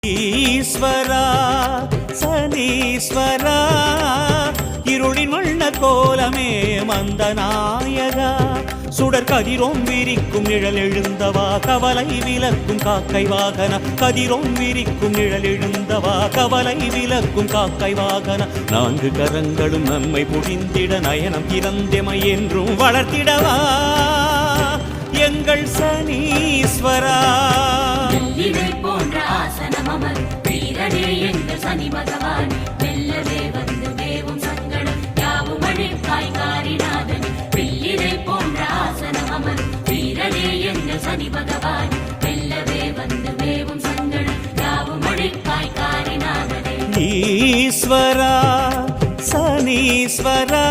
ஈஸ்வரா சனீஸ்வரா இருளின் வண்ண கோலமே மந்த நாயகா சுடர் கதிரோம் விரிக்கும் நிழல் எழுந்தவா கவலை விலக்கும் காக்கை வாகன கதிரோம் விரிக்கும் நிழல் எழுந்தவா கவலை விலக்கும் காக்கை வாகன நான்கு கரங்களும் நம்மை புரிந்திட நயனம் திறந்தெமை என்றும் வளர்த்திடவா எங்கள் சனீஸ்வரா போன்ற ஆசனம் அமர் வீரனே எங்கள் சனி பகவான் வெல்லவே வந்து வேவும் சங்கடம் யாவும் அழிப்பாய் காரிநாதன் வெள்ளிரை போன்ற ஆசனம் அமர் வீரனே எங்கள் சனி பகவான் வெல்லவே வந்து வேவும் சங்கடம் யாவும் அழிப்பாய் காரிநாதனே ஈஸ்வரா சனீஸ்வரா